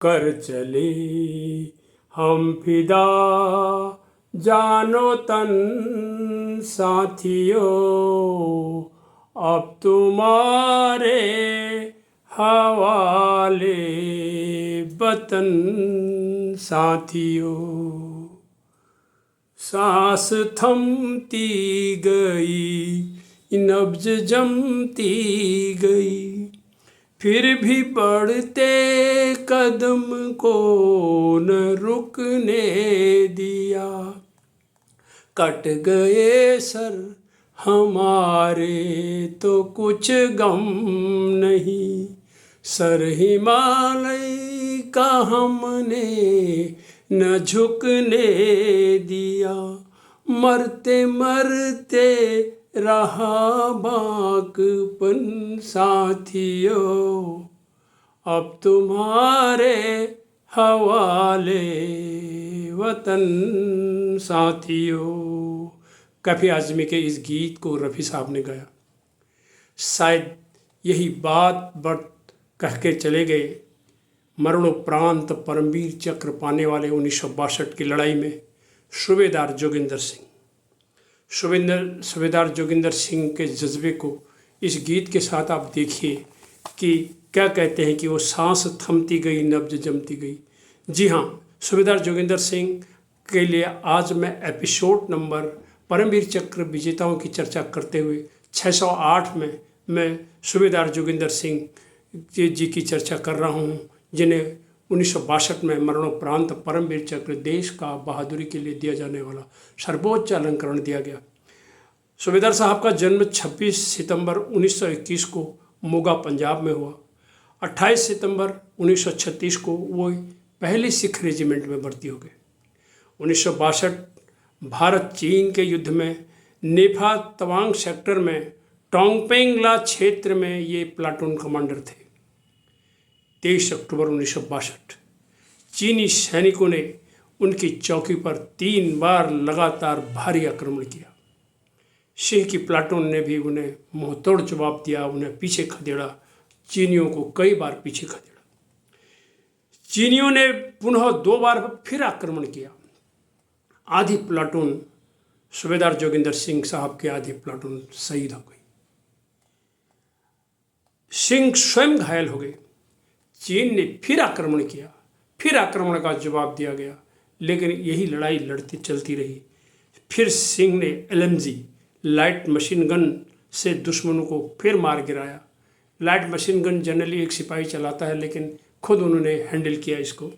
कर चले हम फिदा जानो तन साथियों, अब तुम्हारे हवाले वतन साथियों। सांस थमती गई, नब्ज जमती गई, फिर भी बढ़ते कदम को न रुकने दिया। कट गए सर हमारे तो कुछ गम नहीं, सर हिमालय का हमने न झुकने दिया। मरते मरते रहा बाकपन साथियों, अब तुम्हारे हवाले वतन साथियों। काफ़ी आज़मी के इस गीत को रफ़ी साहब ने गाया। शायद यही बात बट कह के चले गए मरणोपरांत परमवीर चक्र पाने वाले 1962 की लड़ाई में सूबेदार जोगिंदर सिंह। सूबेदार जोगिंदर सिंह के जज्बे को इस गीत के साथ आप देखिए कि क्या कहते हैं कि वो सांस थमती गई, नब्ज जमती गई। जी हाँ, सूबेदार जोगिंदर सिंह के लिए आज मैं एपिसोड नंबर परमवीर चक्र विजेताओं की चर्चा करते हुए 608 में मैं सूबेदार जोगिंदर सिंह जी की चर्चा कर रहा हूँ, जिन्हें 1962 में मरणोपरांत परमवीर चक्र देश का बहादुरी के लिए दिया जाने वाला सर्वोच्च अलंकरण दिया गया। सूबेदार साहब का जन्म 26 सितंबर 1921 को मोगा पंजाब में हुआ। 28 सितंबर 1936 को वो पहली सिख रेजिमेंट में भर्ती हो गए। 1962 भारत चीन के युद्ध में नेफा तवांग सेक्टर में टोंगपेंगला क्षेत्र में ये प्लाटून कमांडर थे। 23 अक्टूबर 1962 चीनी सैनिकों ने उनकी चौकी पर 3 बार लगातार भारी आक्रमण किया। सिंह की प्लाटून ने भी उन्हें मुंहतोड़ जवाब दिया, उन्हें पीछे खदेड़ा। चीनियों को कई बार पीछे खदेड़ा। चीनियों ने पुनः 2 बार फिर आक्रमण किया। आधी प्लाटून सूबेदार जोगिंदर सिंह साहब के आधी प्लाटून शहीद हो गई। सिंह स्वयं घायल हो गए। चीन ने फिर आक्रमण किया, फिर आक्रमण का जवाब दिया गया, लेकिन यही लड़ाई लड़ती चलती रही। फिर सिंह ने LMG लाइट मशीन गन से दुश्मनों को फिर मार गिराया। लाइट मशीन गन जनरली एक सिपाही चलाता है, लेकिन खुद उन्होंने हैंडल किया इसको।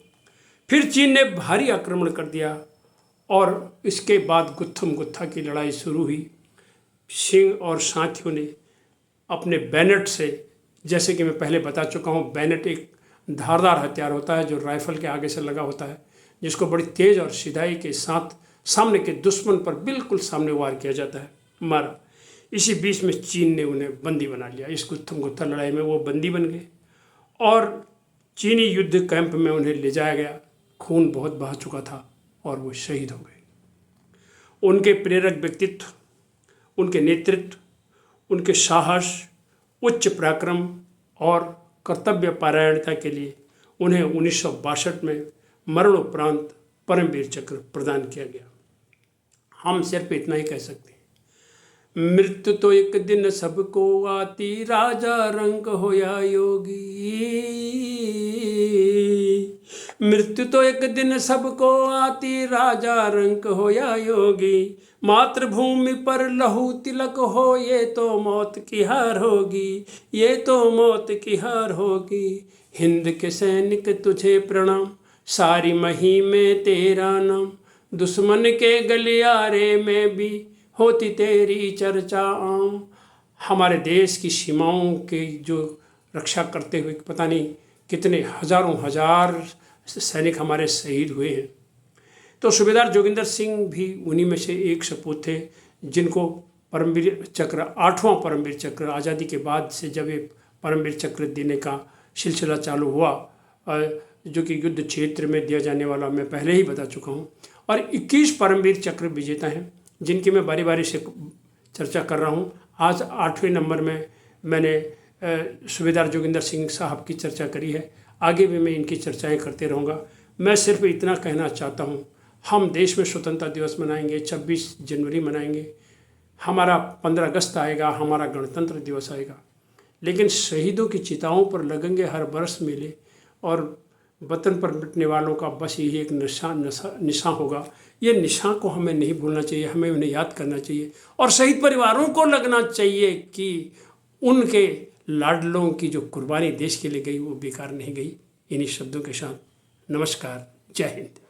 फिर चीन ने भारी आक्रमण कर दिया और इसके बाद गुत्थम गुत्था की लड़ाई शुरू हुई। सिंह और साथियों ने अपने बैनट से, जैसे कि मैं पहले बता चुका हूँ, बैनट एक धारदार हथियार होता है जो राइफल के आगे से लगा होता है, जिसको बड़ी तेज़ और सीधाई के साथ सामने के दुश्मन पर बिल्कुल सामने वार किया जाता है। मारा। इसी बीच में चीन ने उन्हें बंदी बना लिया। इस गुत्थम गुत्था लड़ाई में वो बंदी बन गए और चीनी युद्ध कैंप में उन्हें ले जाया गया। खून बहुत बहा चुका था और वो शहीद हो गए। उनके प्रेरक व्यक्तित्व, उनके नेतृत्व, उनके साहस, उच्च पराक्रम और कर्तव्य परायणता के लिए उन्हें 1962 में मरणोपरांत परमवीर चक्र प्रदान किया गया। हम सिर्फ इतना ही कह सकते हैं, मृत्यु तो एक दिन सबको आती, राजा रंग होया योगी। मृत्यु तो एक दिन सबको आती, राजा रंग होया योगी। मातृभूमि पर लहू तिलक हो, ये तो मौत की हार होगी, ये तो मौत की हार होगी। हिंद के सैनिक तुझे प्रणाम, सारी मही में तेरा नाम। दुश्मन के गलियारे में भी होती तेरी चर्चा आम। हमारे देश की सीमाओं के जो रक्षा करते हुए पता नहीं कितने हजारों हजार सैनिक हमारे शहीद हुए हैं। तो सूबेदार जोगिंदर सिंह भी उन्हीं में से एक सपूत थे, जिनको परमवीर चक्र, 8वां परमवीर चक्र आज़ादी के बाद से जब ये परमवीर चक्र देने का सिलसिला चालू हुआ, जो कि युद्ध क्षेत्र में दिया जाने वाला मैं पहले ही बता चुका हूँ। और 21 परमवीर चक्र विजेता हैं, जिनकी मैं बारी बारी से चर्चा कर रहा हूँ। आज 8वें नंबर में मैंने सूबेदार जोगिंदर सिंह साहब की चर्चा करी है। आगे भी मैं इनकी चर्चाएं करते रहूँगा। मैं सिर्फ इतना कहना चाहता हूँ, हम देश में स्वतंत्रता दिवस मनाएंगे, 26 जनवरी मनाएंगे, हमारा 15 अगस्त आएगा, हमारा गणतंत्र दिवस आएगा, लेकिन शहीदों की चिताओं पर लगेंगे हर बरस मेले और वतन पर मिटने वालों का बस यही एक निशान होगा। ये निशान को हमें नहीं भूलना चाहिए, हमें उन्हें याद करना चाहिए और शहीद परिवारों को लगना चाहिए कि उनके लाडलों की जो कुर्बानी देश के लिए गई वो बेकार नहीं गई। इन्हीं शब्दों के साथ नमस्कार, जय हिंद।